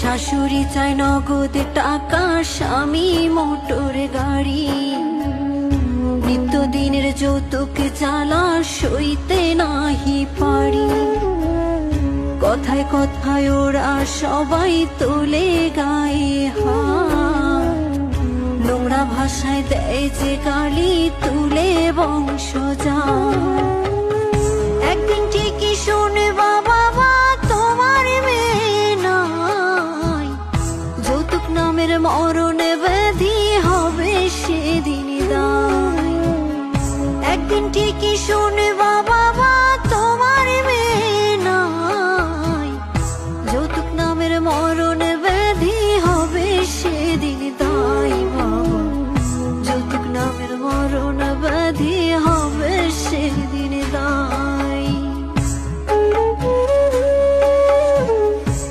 শাশুড়ি চায় নগদ টাকা, স্বামী মোটর গাড়ি। নিত্যদিনের যৌতুক জ্বালা সইতে নাহি পারি। কথায় কথায় ওরা সবাই তোলে গায়ে হাত, নোংরা ভাষায় দেয় যে গালি, তুলে বংশ যায়। একদিন ঠিকই শুনবা বাবা তোমার মেয়ে নাই, যৌতুক নামের মরণ ব্যাধি হবে সেদিন দায়। একদিন ঠিকই শুনবা